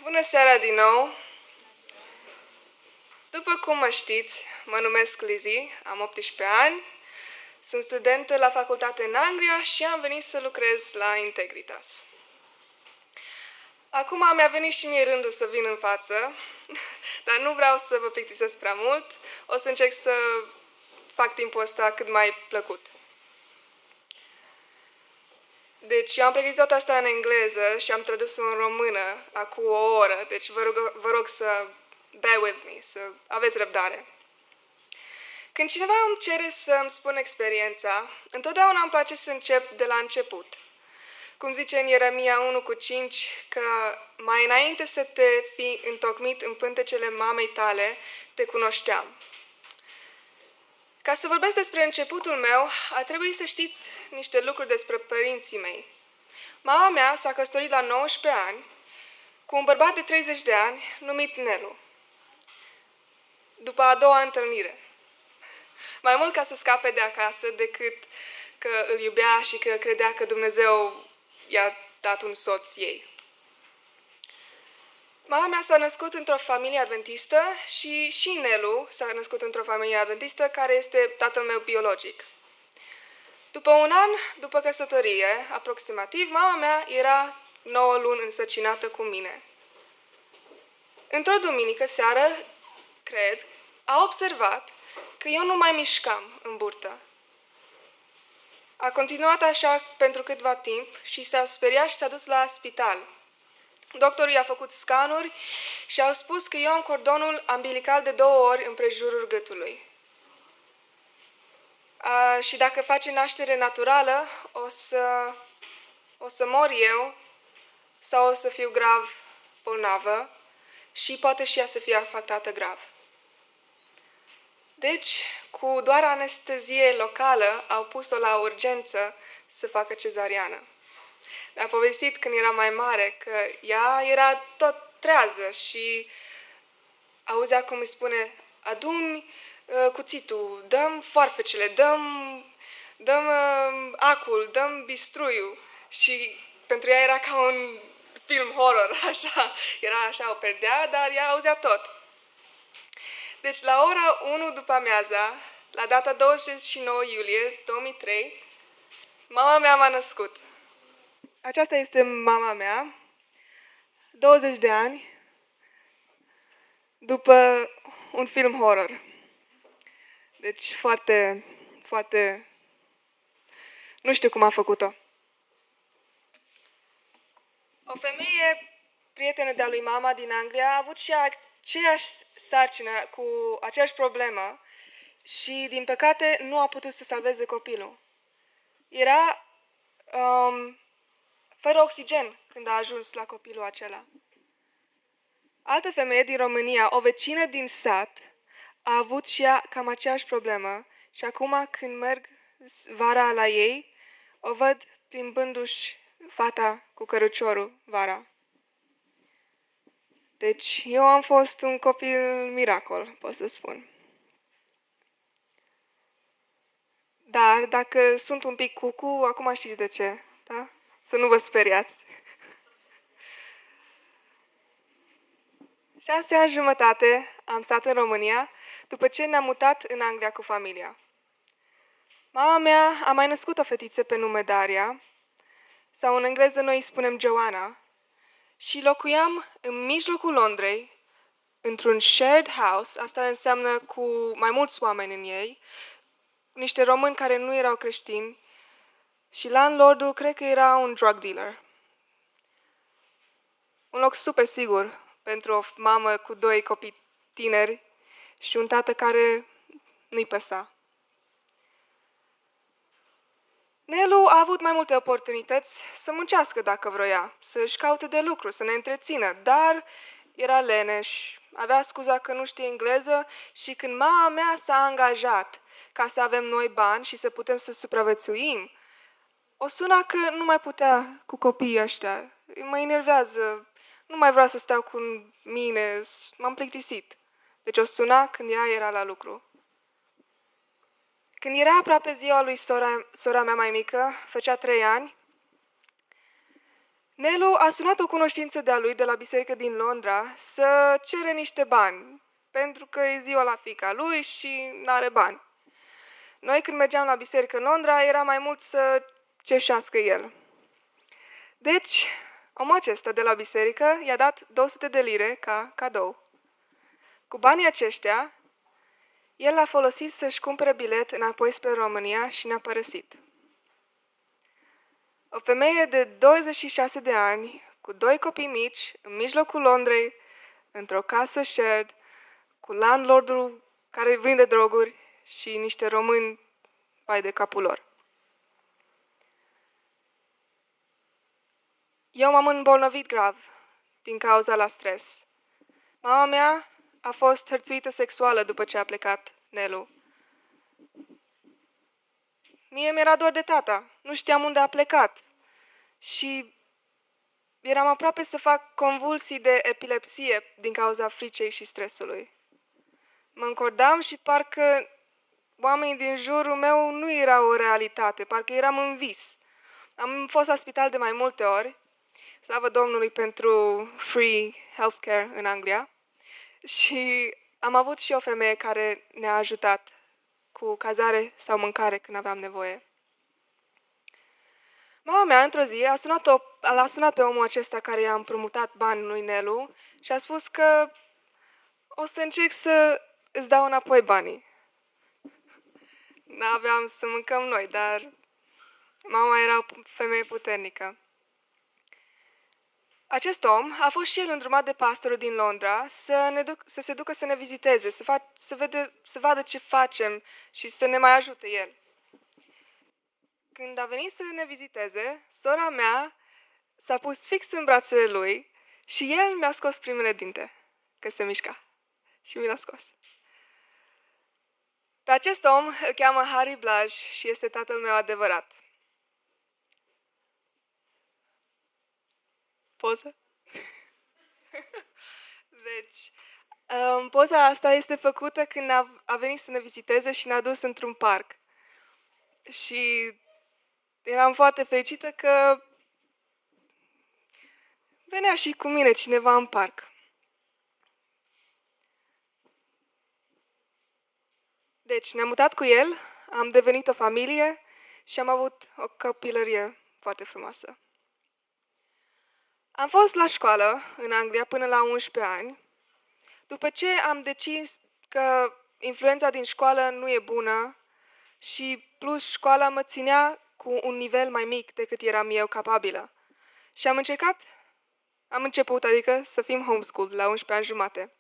Bună seara din nou! După cum mă știți, mă numesc Lizzie, am 18 ani, sunt studentă la facultate în Anglia și am venit să lucrez la Integritas. Acum mi-a venit și mie rândul să vin în față, dar nu vreau să vă plictisesc prea mult, o să încerc să fac timpul ăsta cât mai plăcut. Deci eu am pregătit toată asta în engleză și am tradus-o în română acum o oră, deci vă rog să bear with me, să aveți răbdare. Când cineva îmi cere să îmi spun experiența, întotdeauna îmi place să încep de la început. Cum zice în Ieremia 1:5, că mai înainte să te fi întocmit în pântecele mamei tale, te cunoșteam. Ca să vorbesc despre începutul meu, ar trebui să știți niște lucruri despre părinții mei. Mama mea s-a căsătorit la 19 ani cu un bărbat de 30 de ani numit Nelu, după a doua întâlnire. Mai mult ca să scape de acasă decât că îl iubea și că credea că Dumnezeu i-a dat un soț ei. Mama mea s-a născut într-o familie adventistă și Nelu s-a născut într-o familie adventistă care este tatăl meu biologic. După un an, după căsătorie, aproximativ, mama mea era 9 luni însărcinată cu mine. Într-o duminică seară, cred, a observat că eu nu mai mișcam în burtă. A continuat așa pentru câtva timp și s-a speriat și s-a dus la spital. Doctorii i-a făcut scanuri și au spus că eu am cordonul umbilical de 2 ori împrejurul gâtului. Și dacă face naștere naturală, o să mor eu sau o să fiu grav bolnavă și poate și ea să fie afectată grav. Deci, cu doar anestezie locală, au pus-o la urgență să facă cezariană. Mi-a povestit când era mai mare că ea era tot trează și auzea cum îi spune: adu-mi cuțitul, dăm foarfecele, dăm acul, dăm bistruiul. Și pentru ea era ca un film horror, așa. Era așa o perdea, dar ea auzea tot. Deci la ora 1 după amiaza, la data 29 iulie 2003, mama mea m-a născut. Aceasta este mama mea, 20 de ani, după un film horror. Deci foarte, foarte... Nu știu cum a făcut-o. O femeie, prietenă de-a lui mama din Anglia, a avut și aceeași sarcină cu aceeași problemă și, din păcate, nu a putut să salveze copilul. Era fără oxigen când a ajuns la copilul acela. Altă femeie din România, o vecină din sat, a avut și ea cam aceeași problemă și acum când merg vara la ei, o văd plimbându-și fata cu căruciorul vara. Deci eu am fost un copil miracol, pot să spun. Dar dacă sunt un pic cucu, acum știți de ce, da? Să nu vă speriați. 6 ani jumătate am stat în România după ce ne-am mutat în Anglia cu familia. Mama mea a mai născut o fetiță pe nume Daria, sau în engleză noi îi spunem Joanna, și locuiam în mijlocul Londrei, într-un shared house, asta înseamnă cu mai mulți oameni în ei, niște români care nu erau creștini și landlordul cred că era un drug dealer. Un loc super sigur pentru o mamă cu 2 copii tineri și un tată care nu-i păsa. Nelu a avut mai multe oportunități să muncească dacă vroia, să-și caute de lucru, să ne întrețină, dar era leneș, avea scuza că nu știe engleză și când mama mea s-a angajat ca să avem noi bani și să putem să supraviețuim, o suna că nu mai putea cu copiii ăștia. Mă enervează, nu mai vreau să stau cu mine, m-am plictisit. Deci o suna când ea era la lucru. Când era aproape ziua lui sora mea mai mică, făcea 3 ani, Nelu a sunat o cunoștință de-a lui de la biserică din Londra să cere niște bani, pentru că e ziua la fiica lui și n-are bani. Noi când mergeam la biserică în Londra era mai mult să ceșească el. Deci, omul acesta de la biserică i-a dat 200 de lire ca cadou. Cu banii aceștia, el l-a folosit să-și cumpere bilet înapoi spre România și ne-a părăsit. O femeie de 26 de ani, cu 2 copii mici, în mijlocul Londrei, într-o casă shared, cu landlordul care vinde droguri și niște români vai de capul lor. Eu m-am îmbolnăvit grav din cauza la stres. Mama mea a fost hărțuită sexuală după ce a plecat Nelu. Mie mi-era dor de tata, nu știam unde a plecat. Și eram aproape să fac convulsii de epilepsie din cauza fricei și stresului. Mă încordam și parcă oamenii din jurul meu nu erau o realitate, parcă eram în vis. Am fost la spital de mai multe ori, slavă Domnului pentru free healthcare în Anglia, și am avut și o femeie care ne-a ajutat cu cazare sau mâncare când aveam nevoie. Mama mea, într-o zi, l-a sunat pe omul acesta care i-a împrumutat bani lui Nelu și a spus că o să încerc să îți dau înapoi banii. N-aveam să mâncăm noi, dar mama era o femeie puternică. Acest om a fost și el îndrumat de pastorul din Londra să se ducă să ne viziteze, să vadă ce facem și să ne mai ajute el. Când a venit să ne viziteze, sora mea s-a pus fix în brațele lui și el mi-a scos primele dinte, că se mișca. Și mi l-a scos. Pe acest om îl cheamă Harry Blaj și este tatăl meu adevărat. Poză? Deci, poza asta este făcută când a venit să ne viziteze și ne-a dus într-un parc. Și eram foarte fericită că venea și cu mine cineva în parc. Deci ne-am mutat cu el, am devenit o familie și am avut o copilărie foarte frumoasă. Am fost la școală în Anglia până la 11 ani, după ce am decis că influența din școală nu e bună și plus școala mă ținea cu un nivel mai mic decât eram eu capabilă. Și am început să fim homeschooled la 11 ani jumate.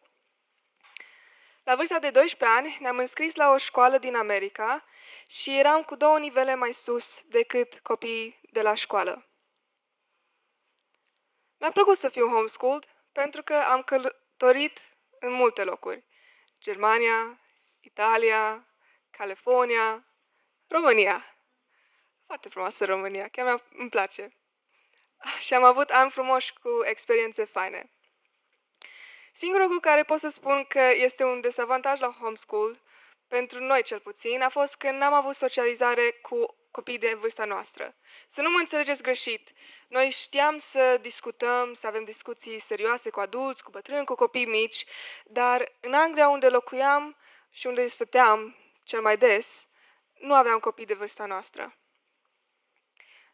La vârsta de 12 ani ne-am înscris la o școală din America și eram cu 2 nivele mai sus decât copiii de la școală. Mi-a plăcut să fiu homeschooled pentru că am călătorit în multe locuri. Germania, Italia, California, România. Foarte frumoasă România, chiar îmi place. Și am avut ani frumoși cu experiențe faine. Singurul lucru care pot să spun că este un dezavantaj la homeschool, pentru noi cel puțin, a fost că n-am avut socializare cu copii de vârsta noastră. Să nu mă înțelegeți greșit. Noi știam să discutăm, să avem discuții serioase cu adulți, cu bătrâni, cu copii mici, dar în Anglia unde locuiam și unde stăteam cel mai des, nu aveam copii de vârsta noastră.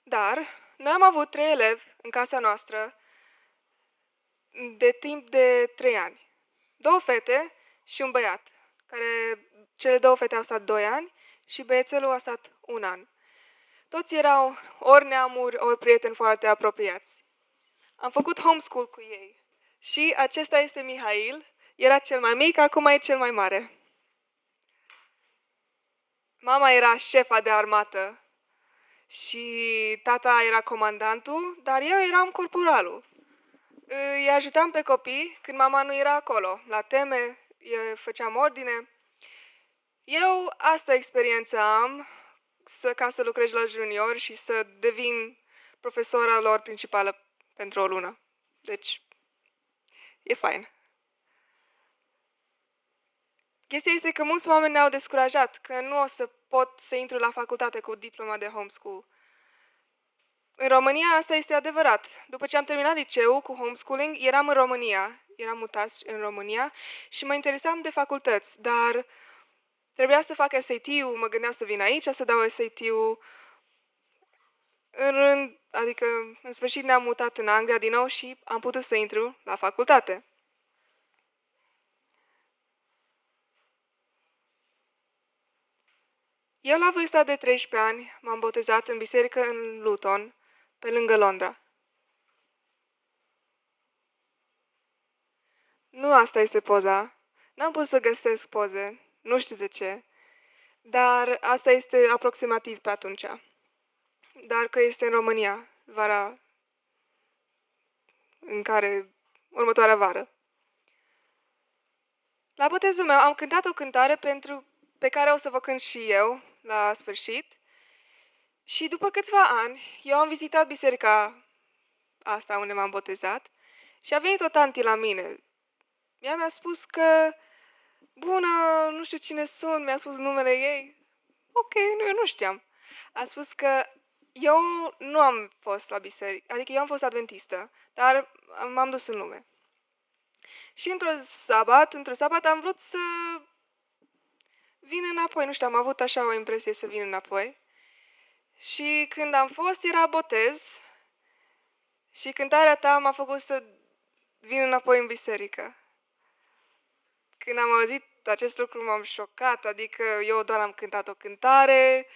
Dar noi am avut 3 elevi în casa noastră de timp de 3 ani. 2 fete și un băiat, care cele 2 fete au stat 2 ani și băiețelul a stat 1 an. Toți erau ori neamuri, ori prieteni foarte apropiați. Am făcut homeschool cu ei. Și acesta este Mihail, era cel mai mic, acum e cel mai mare. Mama era șefa de armată și tata era comandantul, dar eu eram corporalul. Îi ajutam pe copii când mama nu era acolo. La teme, făceam ordine. Eu asta experiență am ca să lucrez la junior și să devin profesora lor principală pentru o lună. Deci, e fain. Chestia este că mulți oameni ne-au descurajat, că nu o să pot să intru la facultate cu diploma de homeschool. În România asta este adevărat. După ce am terminat liceu cu homeschooling, eram în România, eram mutați în România și mă interesam de facultăți, dar trebuia să fac SAT-ul, mă gândeam să vin aici, să dau SAT-ul în rând, adică în sfârșit ne-am mutat în Anglia din nou și am putut să intru la facultate. Eu la vârsta de 13 ani m-am botezat în biserică în Luton, pe lângă Londra. Nu asta este poza. N-am putut să găsesc poze, nu știu de ce, dar asta este aproximativ pe atunci. Dar că este în România, vara în care, următoarea vară. La botezul meu am cântat o cântare pe care o să vă cânt și eu la sfârșit. Și după câțiva ani, eu am vizitat biserica asta unde m-am botezat și a venit o tanti la mine. Ea mi-a spus că, bună, nu știu cine sunt, mi-a spus numele ei. Ok, eu nu știam. A spus că eu nu am fost la biserică, adică eu am fost adventistă, dar m-am dus în lume. Și într-un sabat am vrut să vin înapoi, nu știu, am avut așa o impresie să vin înapoi. Și când am fost, era botez și cântarea ta m-a făcut să vin înapoi în biserică. Când am auzit acest lucru m-am șocat, adică eu doar am cântat o cântare,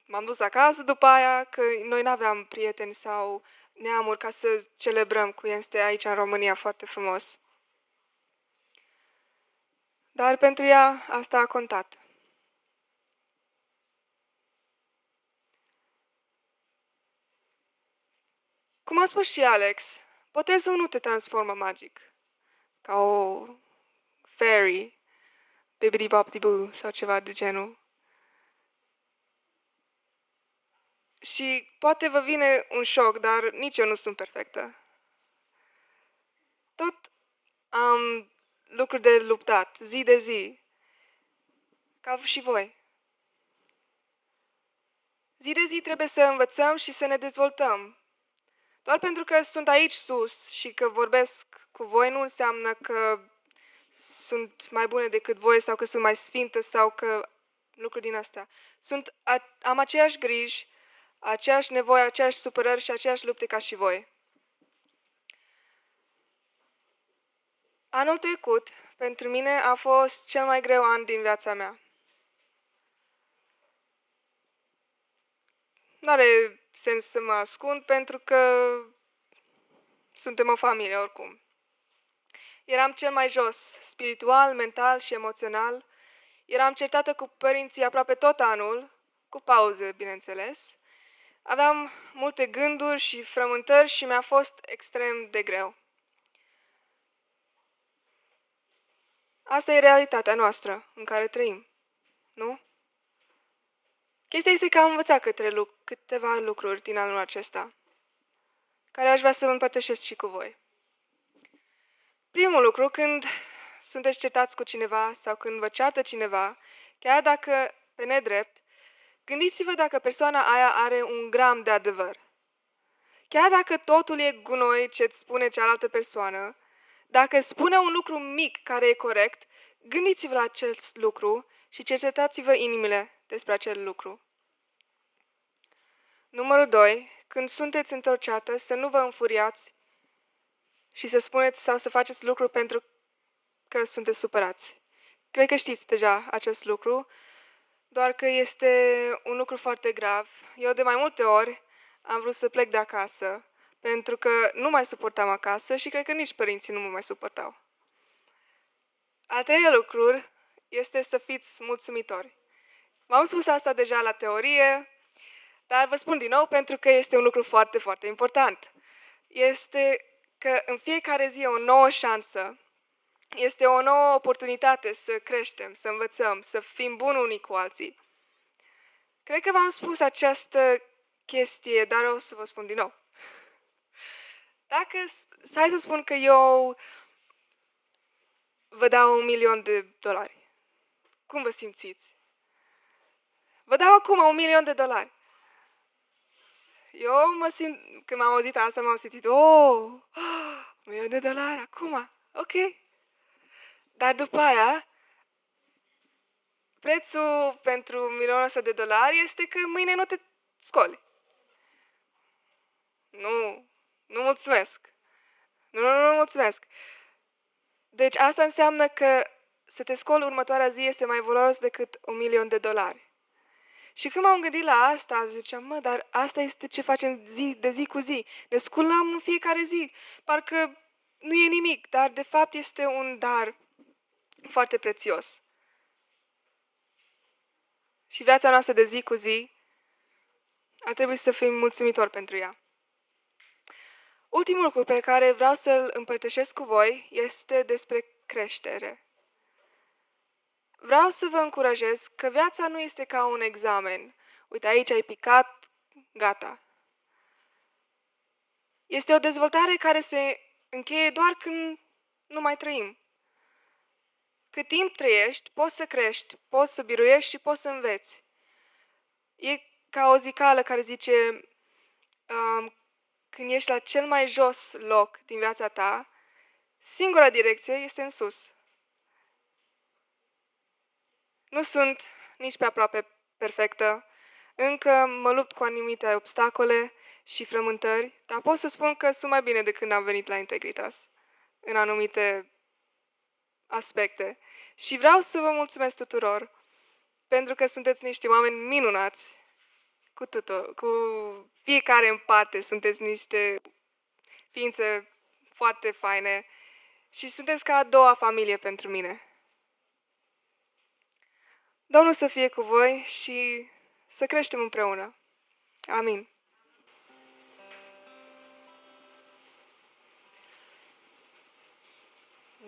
m-am dus acasă după aia, că noi n-aveam prieteni sau neamuri ca să celebrăm cu este aici în România foarte frumos. Dar pentru ea asta a contat. Cum a spus și Alex, botezul nu te transformă magic, ca o fairy, bibbidi-bobbidi-boo sau ceva de genul. Și poate vă vine un șoc, dar nici eu nu sunt perfectă. Tot am lucruri de luptat, zi de zi, ca și voi. Zi de zi trebuie să învățăm și să ne dezvoltăm. Doar pentru că sunt aici sus și că vorbesc cu voi nu înseamnă că sunt mai bune decât voi sau că sunt mai sfintă sau că lucruri din astea. Am aceeași griji, aceeași nevoie, aceeași supărări și aceeași lupte ca și voi. Anul trecut, pentru mine, a fost cel mai greu an din viața mea. N-are sens să mă ascund pentru că suntem o familie oricum. Eram cel mai jos, spiritual, mental și emoțional. Eram certată cu părinții aproape tot anul, cu pauze, bineînțeles. Aveam multe gânduri și frământări și mi-a fost extrem de greu. Asta e realitatea noastră în care trăim, nu? Chestia este că am învățat câteva lucruri din anul acesta, care aș vrea să vă împărtășesc și cu voi. Primul lucru, când sunteți certați cu cineva sau când vă ceartă cineva, chiar dacă pe nedrept, gândiți-vă dacă persoana aia are un gram de adevăr. Chiar dacă totul e gunoi ce-ți spune cealaltă persoană, dacă spune un lucru mic care e corect, gândiți-vă la acest lucru și cercetați-vă inimile despre acel lucru. Numărul 2. Când sunteți într-o ceartă, să nu vă înfuriați și să spuneți sau să faceți lucru pentru că sunteți supărați. Cred că știți deja acest lucru, doar că este un lucru foarte grav. Eu de mai multe ori am vrut să plec de acasă, pentru că nu mai suportam acasă și cred că nici părinții nu mă mai suportau. Al treilea lucru este să fiți mulțumitori. V-am spus asta deja la teorie, dar vă spun din nou pentru că este un lucru foarte, foarte important. Este că în fiecare zi e o nouă șansă, este o nouă oportunitate să creștem, să învățăm, să fim buni unii cu alții. Cred că v-am spus această chestie, dar o să vă spun din nou. Hai să spun că eu vă dau $1.000.000. Cum vă simțiți? Vă dau acum $1.000.000. Eu mă simt, când m-am auzit asta, m-am simțit, oh, $1.000.000 acum, ok. Dar după aia, prețul pentru $1.000.000 este că mâine nu te scoli. Nu, nu mulțumesc. Nu mulțumesc. Deci asta înseamnă că să te scoli următoarea zi este mai valoros decât $1.000.000. Și când m-am gândit la asta, ziceam, mă, dar asta este ce facem de zi cu zi. Ne sculăm în fiecare zi. Parcă nu e nimic, dar de fapt este un dar foarte prețios. Și viața noastră de zi cu zi ar trebui să fim mulțumitori pentru ea. Ultimul lucru pe care vreau să-l împărtășesc cu voi este despre creștere. Vreau să vă încurajez că viața nu este ca un examen. Uite, aici ai picat, gata. Este o dezvoltare care se încheie doar când nu mai trăim. Cât timp trăiești, poți să crești, poți să biruiești și poți să înveți. E ca o zicală care zice, când ești la cel mai jos loc din viața ta, singura direcție este în sus. Nu sunt nici pe aproape perfectă, încă mă lupt cu anumite obstacole și frământări, dar pot să spun că sunt mai bine de când am venit la Integritas, în anumite aspecte. Și vreau să vă mulțumesc tuturor, pentru că sunteți niște oameni minunați, cu fiecare în parte sunteți niște ființe foarte faine și sunteți ca a doua familie pentru mine. Domnul să fie cu voi și să creștem împreună. Amin.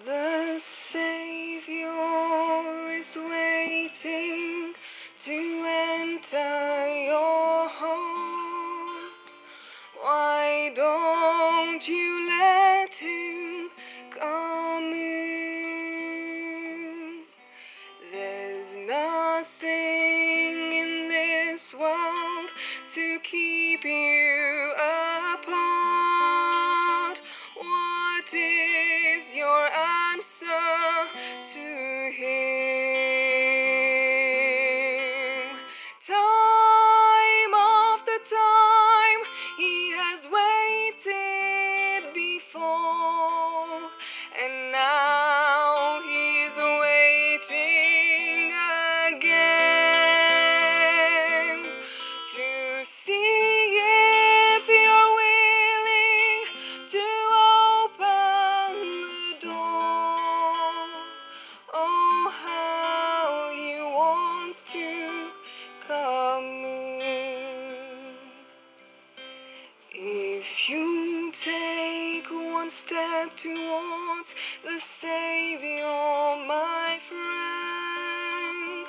The Savior is waiting to enter your heart. Why don't you let him come in? There's nothing in this world to keep you apart. What is your answer to him? Time after time he has waited before, and now he's waiting again to see if you're willing to open the door. Oh, how he wants to come in. If you take one step towards the Savior, my friend,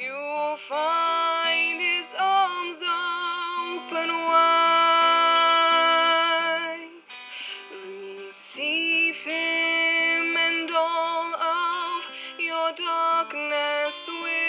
you'll find his arms open wide. Receive him and all of your darkness will